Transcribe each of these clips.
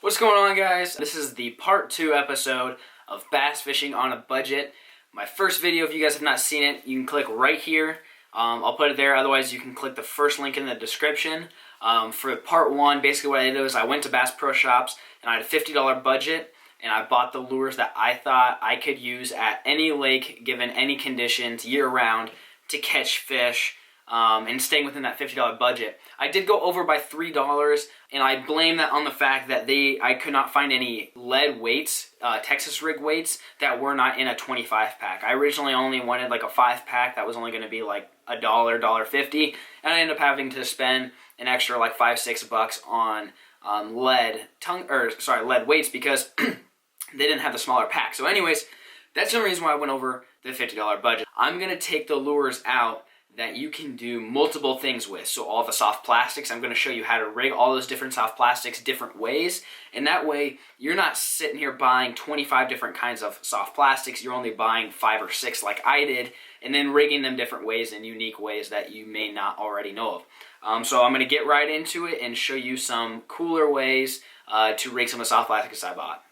What's going on, guys? This is the part 2 episode of bass fishing on a budget. My first video, if you guys have not seen it, you can click right here. I'll put it there. Otherwise, you can click the first link in the description. For part 1, basically what I did was I went to Bass Pro Shops and I had a $50 budget, and I bought the lures that I thought I could use at any lake, given any conditions, year-round, to catch fish. And staying within that $50 budget. I did go over by $3, and I blame that on the fact that I could not find any lead weights, Texas rig weights, that were not in a 25 pack. I originally only wanted like a 5 pack that was only going to be like $1, $1.50, and I ended up having to spend an extra like $5-6 on lead weights because they didn't have the smaller pack. So anyways, that's the reason why I went over the $50 budget. I'm going to take the lures out that you can do multiple things with. So all the soft plastics, I'm going to show you how to rig all those different soft plastics different ways. And that way, you're not sitting here buying 25 different kinds of soft plastics. You're only buying 5 or 6 like I did, and then rigging them different ways in unique ways that you may not already know of. So I'm going to get right into it and show you some cooler ways to rig some of the soft plastics I bought.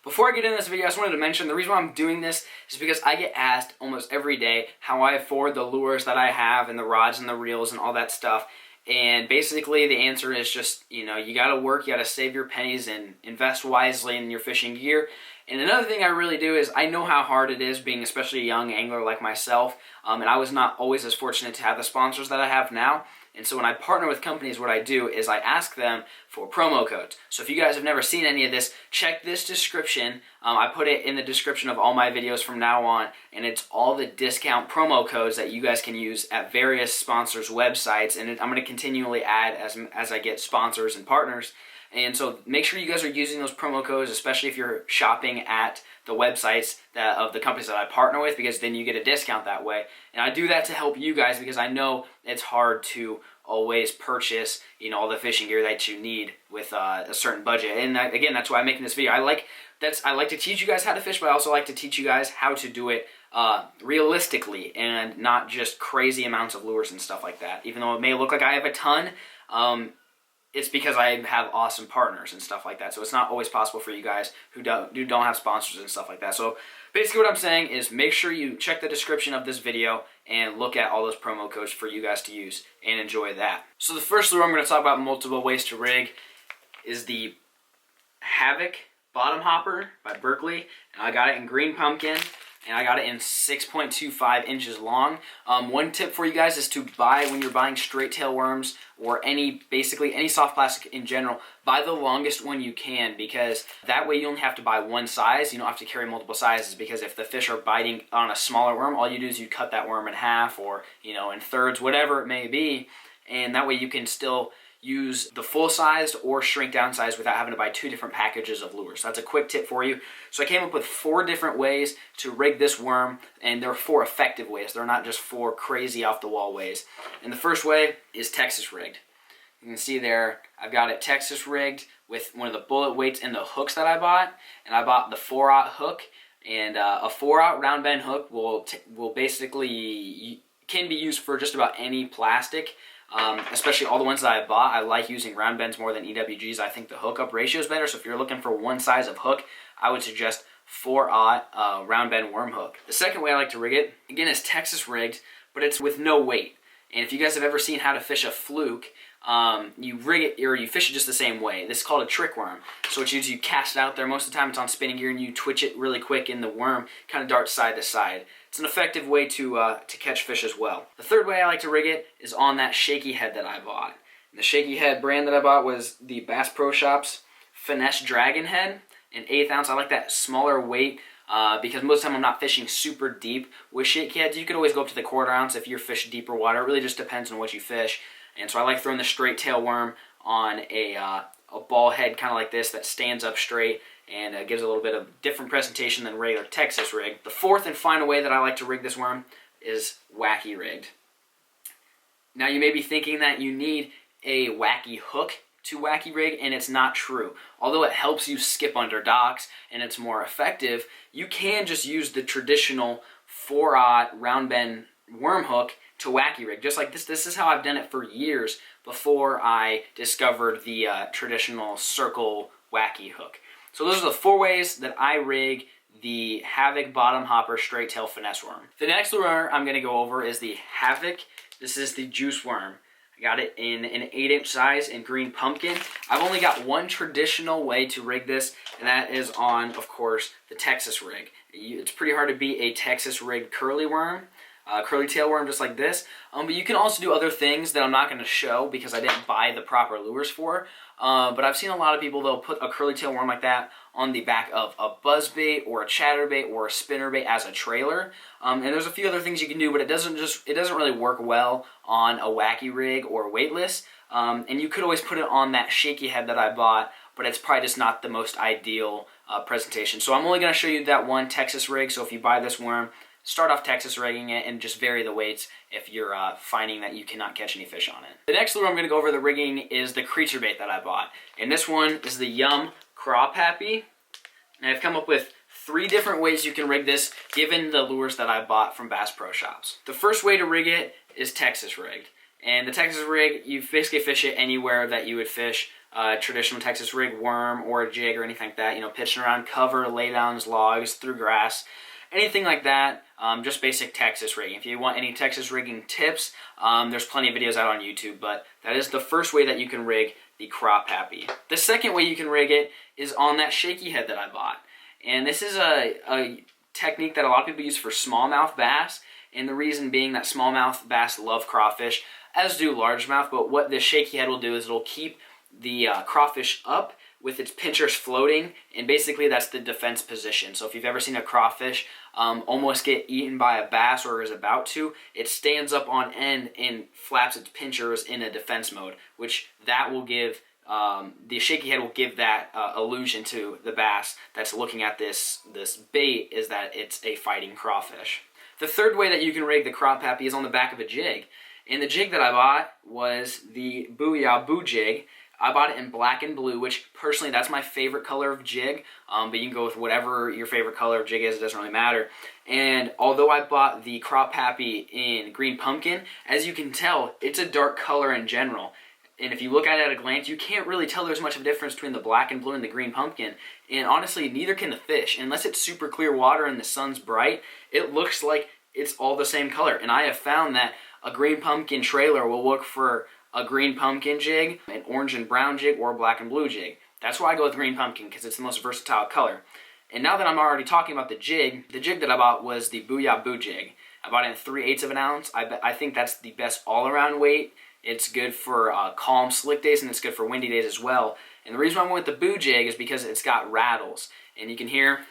Before I get into this video, I just wanted to mention the reason why I'm doing this is because I get asked almost every day how I afford the lures that I have and the rods and the reels and all that stuff. And basically the answer is just, you gotta work, you gotta save your pennies and invest wisely in your fishing gear. And another thing I really do is I know how hard it is being especially a young angler like myself. And I was not always as fortunate to have the sponsors that I have now. And so when I partner with companies, what I do is I ask them for promo codes. So if you guys have never seen any of this, check this description. I put it in the description of all my videos from now on, and it's all the discount promo codes that you guys can use at various sponsors' websites. And I'm going to continually add as I get sponsors and partners. And so make sure you guys are using those promo codes, especially if you're shopping at the websites of the companies that I partner with, because then you get a discount that way. And I do that to help you guys because I know it's hard to always purchase, all the fishing gear that you need with a certain budget. And again, that's why I'm making this video. I like to teach you guys how to fish, but I also like to teach you guys how to do it realistically and not just crazy amounts of lures and stuff like that. Even though it may look like I have a ton, it's because I have awesome partners and stuff like that. So it's not always possible for you guys who don't have sponsors and stuff like that. So basically what I'm saying is make sure you check the description of this video and look at all those promo codes for you guys to use and enjoy that. So the first lure I'm going to talk about multiple ways to rig is the Havoc Bottom Hopper by Berkley. And I got it in green pumpkin. And I got it in 6.25 inches long. One tip for you guys is to buy, when you're buying straight tail worms or basically any soft plastic in general, buy the longest one you can, because that way you only have to buy one size. You don't have to carry multiple sizes, because if the fish are biting on a smaller worm, all you do is you cut that worm in half or, in thirds, whatever it may be. And that way you can still use the full sized or shrink down size without having to buy 2 different packages of lures. So that's a quick tip for you. So I came up with 4 different ways to rig this worm, and there are 4 effective ways. They're not just 4 crazy off the wall ways. And the first way is Texas rigged. You can see there, I've got it Texas rigged with one of the bullet weights and the hooks that I bought. And I bought the 4/0 hook, and a 4/0 round bend hook will basically can be used for just about any plastic. Especially all the ones that I bought. I like using round bends more than EWGs. I think the hookup ratio is better. So if you're looking for one size of hook, I would suggest 4/0 round bend worm hook. The second way I like to rig it, again, is Texas rigged, but it's with no weight. And if you guys have ever seen how to fish a fluke, you rig it or you fish it just the same way. This is called a trick worm. So what you do is you cast it out there. Most of the time it's on spinning gear, and you twitch it really quick, and the worm kind of darts side to side. It's an effective way to catch fish as well. The third way I like to rig it is on that shaky head that I bought. And the shaky head brand that I bought was the Bass Pro Shops Finesse Dragon Head, an 1/8 ounce. I like that smaller weight because most of the time I'm not fishing super deep with shaky heads. You could always go up to the 1/4 ounce if you're fishing deeper water. It really just depends on what you fish. And so I like throwing the straight tail worm on a ball head kind of like this that stands up straight, and gives a little bit of different presentation than regular Texas rig. The fourth and final way that I like to rig this worm is wacky rigged. Now you may be thinking that you need a wacky hook to wacky rig, and it's not true. Although it helps you skip under docks and it's more effective, you can just use the traditional 4/0 round bend worm hook to wacky rig, just like this. This is how I've done it for years before I discovered the traditional circle wacky hook. So those are the 4 ways that I rig the Havoc bottom hopper straight tail finesse worm. The next lure I'm going to go over is the Havoc. This is the juice worm. I got it in an 8-inch size in green pumpkin. I've only got one traditional way to rig this, and that is on, of course, the Texas rig. It's pretty hard to beat a Texas rigged curly worm. Curly tail worm just like this, but you can also do other things that I'm not going to show because I didn't buy the proper lures for, but I've seen a lot of people, they'll put a curly tail worm like that on the back of a buzzbait or a chatterbait or a spinnerbait as a trailer, and there's a few other things you can do, but it doesn't really work well on a wacky rig or weightless, and you could always put it on that shaky head that I bought, but it's probably just not the most ideal presentation. So I'm only going to show you that one Texas rig, so if you buy this worm, start off Texas rigging it and just vary the weights if you're finding that you cannot catch any fish on it. The next lure I'm going to go over the rigging is the creature bait that I bought. And this one is the Yum Crop Happy. And I've come up with 3 different ways you can rig this given the lures that I bought from Bass Pro Shops. The first way to rig it is Texas rigged. And the Texas rig, you basically fish it anywhere that you would fish a traditional Texas rig worm or a jig or anything like that. You know, pitching around cover, laydowns, logs, through grass. Anything like that, just basic Texas rigging. If you want any Texas rigging tips, there's plenty of videos out on YouTube, but that is the first way that you can rig the Crop Happy. The second way you can rig it is on that shaky head that I bought. And this is a technique that a lot of people use for smallmouth bass, and the reason being that smallmouth bass love crawfish, as do largemouth, but what this shaky head will do is it'll keep the crawfish up with its pinchers floating, and basically that's the defense position. So if you've ever seen a crawfish almost get eaten by a bass or is about to, it stands up on end and flaps its pinchers in a defense mode, which that will give, the shaky head will give that illusion to the bass that's looking at this bait is that it's a fighting crawfish. The third way that you can rig the Crop Happy is on the back of a jig. And the jig that I bought was the Booyah Boo jig. I bought it in black and blue, which personally that's my favorite color of jig, but you can go with whatever your favorite color of jig is, it doesn't really matter. And although I bought the Crop Happy in green pumpkin, as you can tell, it's a dark color in general. And if you look at it at a glance, you can't really tell there's much of a difference between the black and blue and the green pumpkin. And honestly, neither can the fish. Unless it's super clear water and the sun's bright, it looks like it's all the same color. And I have found that a green pumpkin trailer will look for a green pumpkin jig, an orange and brown jig, or a black and blue jig. That's why I go with green pumpkin, because it's the most versatile color. And now that I'm already talking about the jig that I bought was the Booyah Boo jig. I bought it in 3/8 of an ounce. I think that's the best all-around weight. It's good for calm, slick days, and it's good for windy days as well. And the reason why I went with the Boo jig is because it's got rattles. And you can hear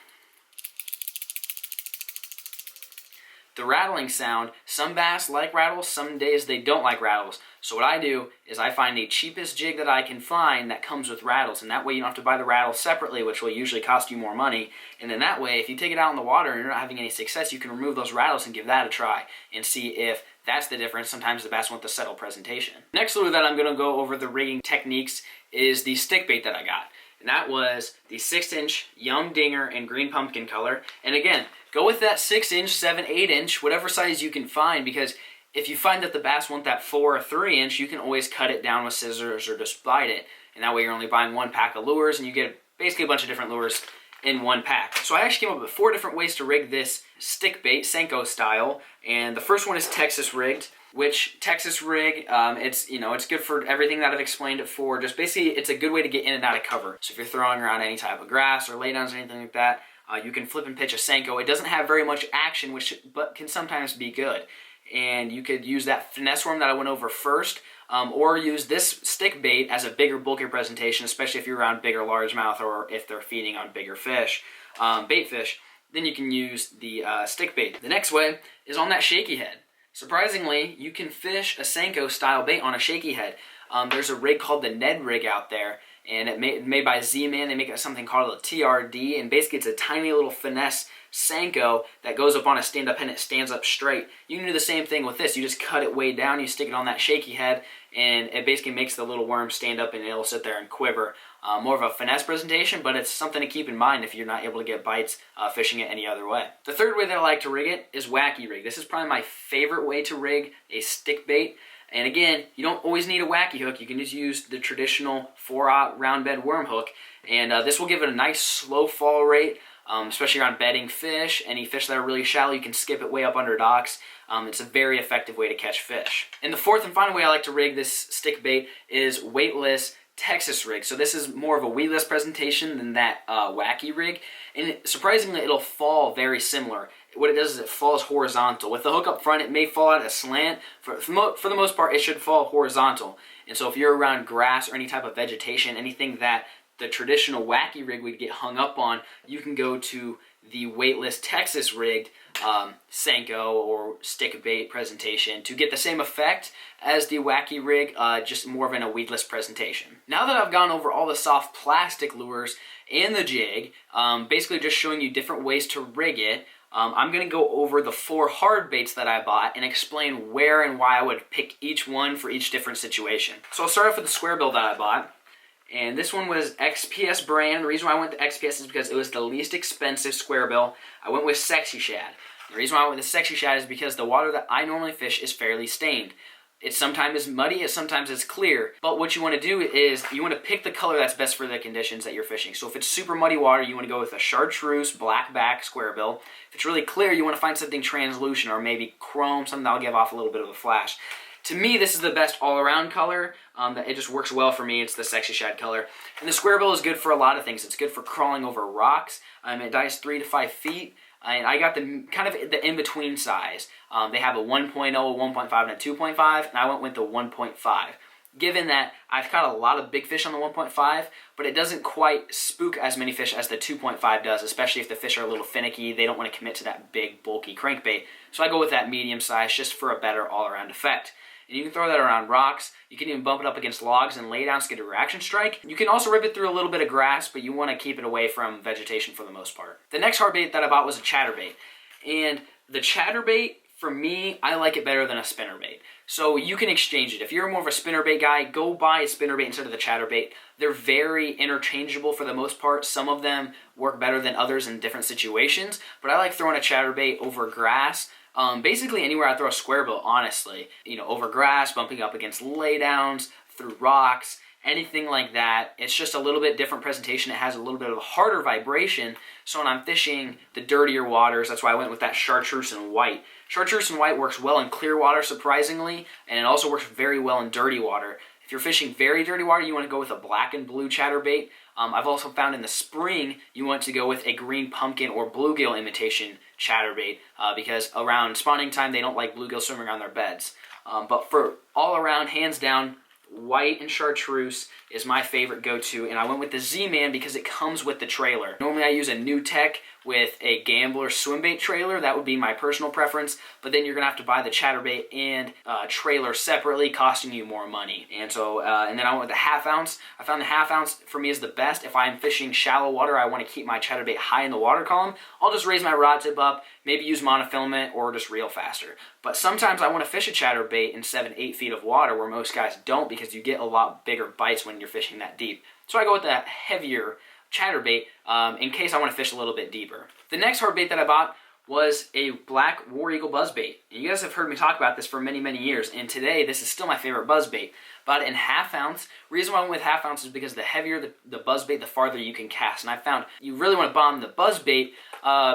the rattling sound. Some bass like rattles, some days they don't like rattles. So what I do is I find the cheapest jig that I can find that comes with rattles, and that way you don't have to buy the rattles separately, which will usually cost you more money. And then that way, if you take it out in the water and you're not having any success, you can remove those rattles and give that a try and see if that's the difference. Sometimes the bass want the settled presentation. Next lure that I'm going to go over the rigging techniques is the stick bait that I got. And that was the 6-inch Yum Dinger in green pumpkin color. And again, go with that 6-inch, 7, 8-inch, whatever size you can find, because if you find that the bass want that 4 or 3-inch, you can always cut it down with scissors or just bite it. And that way you're only buying one pack of lures, and you get basically a bunch of different lures in one pack. So I actually came up with 4 different ways to rig this stick bait, Senko style. And the first one is Texas rigged, which Texas rig, it's good for everything that I've explained it for. Just basically, it's a good way to get in and out of cover. So if you're throwing around any type of grass or laydowns or anything like that, you can flip and pitch a Senko. It doesn't have very much action, but can sometimes be good. And you could use that finesse worm that I went over first, or use this stick bait as a bigger, bulkier presentation, especially if you're around bigger largemouth or if they're feeding on bigger fish, bait fish. Then you can use the stick bait. The next way is on that shaky head. Surprisingly, you can fish a Senko style bait on a shaky head. There's a rig called the Ned rig out there, and it's made by Z-Man. They make something called a TRD, and basically it's a tiny little finesse Senko that goes up on a stand-up head and it stands up straight. You can do the same thing with this. You just cut it way down, you stick it on that shaky head, and it basically makes the little worm stand up and it'll sit there and quiver. More of a finesse presentation, but it's something to keep in mind if you're not able to get bites fishing it any other way. The third way that I like to rig it is wacky rig. This is probably my favorite way to rig a stick bait. And again, you don't always need a wacky hook. You can just use the traditional 4/0 round bed worm hook. And this will give it a nice slow fall rate, especially around bedding fish. Any fish that are really shallow, you can skip it way up under docks. It's a very effective way to catch fish. And the fourth and final way I like to rig this stick bait is weightless Texas rig. So this is more of a weedless presentation than that wacky rig. And surprisingly, it'll fall very similar. What it does is it falls horizontal. With the hook up front, it may fall at a slant. For the most part, it should fall horizontal. And so if you're around grass or any type of vegetation, anything that the traditional wacky rig would get hung up on, you can go to the weightless Texas rigged Senko or stick bait presentation to get the same effect as the wacky rig, just more of in a weedless presentation. Now that I've gone over all the soft plastic lures and the jig, basically just showing you different ways to rig it, I'm going to go over the 4 hard baits that I bought and explain where and why I would pick each one for each different situation. So I'll start off with the square bill that I bought. And this one was XPS brand. The reason why I went to XPS is because it was the least expensive square bill. I went with Sexy Shad. The reason why I went with the Sexy Shad is because the water that I normally fish is fairly stained. It sometimes is muddy, sometimes it's clear. But what you want to do is you want to pick the color that's best for the conditions that you're fishing. So if it's super muddy water, you want to go with a chartreuse black back square bill. If it's really clear, you want to find something translucent or maybe chrome, something that'll give off a little bit of a flash. To me, this is the best all-around color. It just works well for me. It's the Sexy Shad color. And the square bill is good for a lot of things. It's good for crawling over rocks. It dives 3 to 5 feet. And I got the kind of the in-between size. They have a 1.0, a 1.5, and a 2.5, and I went with the 1.5. Given that I've caught a lot of big fish on the 1.5, but it doesn't quite spook as many fish as the 2.5 does, especially if the fish are a little finicky. They don't want to commit to that big, bulky crankbait. So I go with that medium size just for a better all-around effect. And you can throw that around rocks. You can even bump it up against logs and laydowns to get a reaction strike. You can also rip it through a little bit of grass, but you want to keep it away from vegetation for the most part. The next hard bait that I bought was a chatterbait. And the chatterbait, for me, I like it better than a spinnerbait. So you can exchange it. If you're more of a spinnerbait guy, go buy a spinnerbait instead of the chatterbait. They're very interchangeable for the most part. Some of them work better than others in different situations, but I like throwing a chatterbait over grass. Basically anywhere I throw a square bill, honestly. You know, over grass, bumping up against laydowns, through rocks, anything like that. It's just a little bit different presentation. It has a little bit of a harder vibration. So when I'm fishing the dirtier waters, that's why I went with that chartreuse and white. Chartreuse and white works well in clear water, surprisingly, and it also works very well in dirty water. If you're fishing very dirty water, you want to go with a black and blue chatterbait. I've also found in the spring, you want to go with a green pumpkin or bluegill imitation chatterbait because around spawning time, they don't like bluegill swimming around their beds. But for all around, hands down, white and chartreuse is my favorite go-to, and I went with the Z-Man because it comes with the trailer. Normally I use a New Tech with a Gambler swimbait trailer. That would be my personal preference, but then you're gonna have to buy the chatterbait and trailer separately, costing you more money. And so, and then I went with the half ounce. I found the half ounce for me is the best. If I'm fishing shallow water, I want to keep my chatterbait high in the water column, I'll just raise my rod tip up, maybe use monofilament or just reel faster. But sometimes I want to fish a chatterbait in 7-8 feet of water where most guys don't, because you get a lot bigger bites when you're fishing that deep. So I go with that heavier chatterbait in case I want to fish a little bit deeper. The next hard bait that I bought was a black War Eagle buzzbait. You guys have heard me talk about this for many, many years, and today this is still my favorite buzzbait. Bought it in half ounce. Reason why I went with half ounce is because the heavier the buzzbait, the farther you can cast. And I found you really want to bomb the buzzbait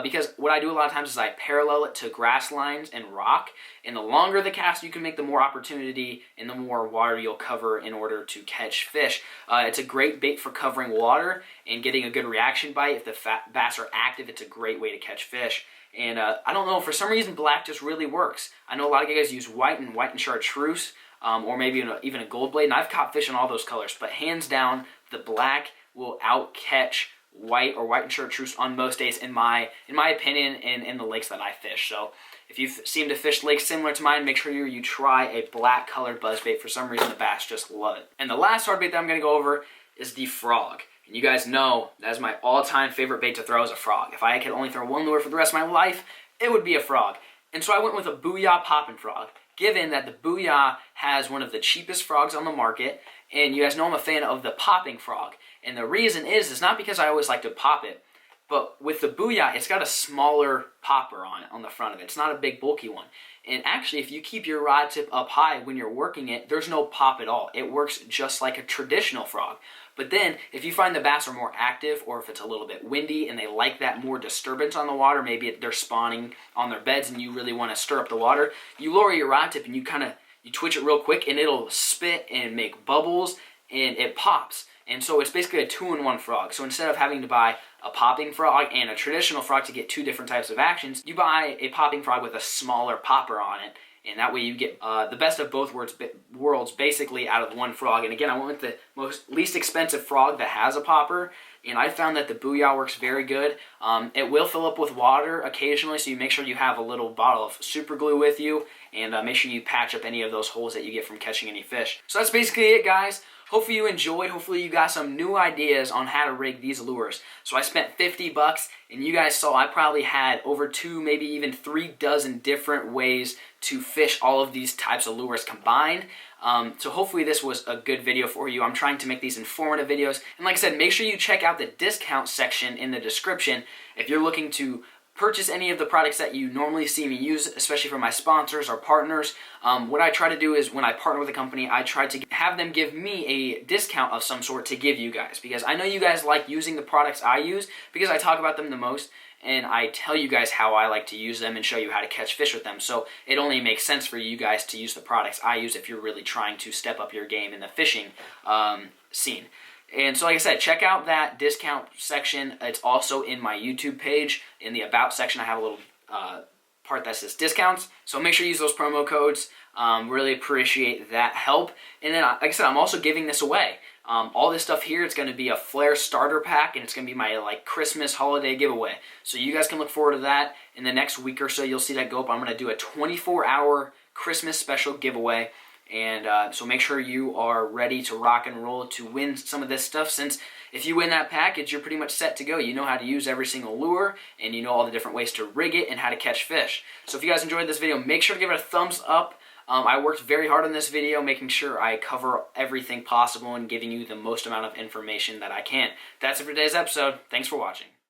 because what I do a lot of times is I parallel it to grass lines and rock. And the longer the cast you can make, the more opportunity and the more water you'll cover in order to catch fish. It's a great bait for covering water and getting a good reaction bite. If the bass are active, it's a great way to catch fish. And I don't know, for some reason black just really works. I know a lot of guys use white and chartreuse. Or maybe even a gold blade, and I've caught fish in all those colors, but hands down, the black will out-catch white or white and chartreuse on most days, in my opinion, in the lakes that I fish. So if you seem to fish lakes similar to mine, make sure you try a black-colored buzzbait. For some reason, the bass just love it. And the last hard bait that I'm going to go over is the frog. And you guys know that's my all-time favorite bait to throw is a frog. If I could only throw one lure for the rest of my life, it would be a frog. And so I went with a Booyah popping frog, given that the Booyah has one of the cheapest frogs on the market, and you guys know I'm a fan of the popping frog. And the reason is not because I always like to pop it, but with the Booyah, it's got a smaller popper on it, on the front of it. It's not a big bulky one. And actually, if you keep your rod tip up high when you're working it, there's no pop at all. It works just like a traditional frog. But then, if you find the bass are more active, or if it's a little bit windy and they like that more disturbance on the water, maybe they're spawning on their beds and you really want to stir up the water, you lower your rod tip and you twitch it real quick and it'll spit and make bubbles and it pops. And so it's basically a 2-in-1 frog. So instead of having to buy a popping frog and a traditional frog to get 2 different types of actions, you buy a popping frog with a smaller popper on it. And that way you get the best of both worlds basically out of one frog. And again, I went with the least expensive frog that has a popper. And I found that the Booyah works very good. It will fill up with water occasionally, so you make sure you have a little bottle of super glue with you. And make sure you patch up any of those holes that you get from catching any fish. So that's basically it, guys. Hopefully you enjoyed. Hopefully you got some new ideas on how to rig these lures. So I spent $50, and you guys saw I probably had over 2, maybe even 3 dozen different ways to fish all of these types of lures combined. So hopefully this was a good video for you. I'm trying to make these informative videos. And like I said, make sure you check out the discount section in the description if you're looking to purchase any of the products that you normally see me use, especially for my sponsors or partners. What I try to do is when I partner with a company, I try to have them give me a discount of some sort to give you guys, because I know you guys like using the products I use because I talk about them the most and I tell you guys how I like to use them and show you how to catch fish with them. So it only makes sense for you guys to use the products I use if you're really trying to step up your game in the fishing scene. And so like I said, check out that discount section. It's also in my YouTube page. In the About section, I have a little part that says discounts. So make sure you use those promo codes. Really appreciate that help. And then, like I said, I'm also giving this away. All this stuff here, it's going to be a Flair starter pack, and it's going to be my Christmas holiday giveaway. So you guys can look forward to that. In the next week or so, you'll see that go up. I'm going to do a 24-hour Christmas special giveaway. And so make sure you are ready to rock and roll to win some of this stuff, since if you win that package, you're pretty much set to go. You know how to use every single lure, and you know all the different ways to rig it and how to catch fish. So if you guys enjoyed this video, make sure to give it a thumbs up. I worked very hard on this video, making sure I cover everything possible and giving you the most amount of information that I can. That's it for today's episode. Thanks for watching.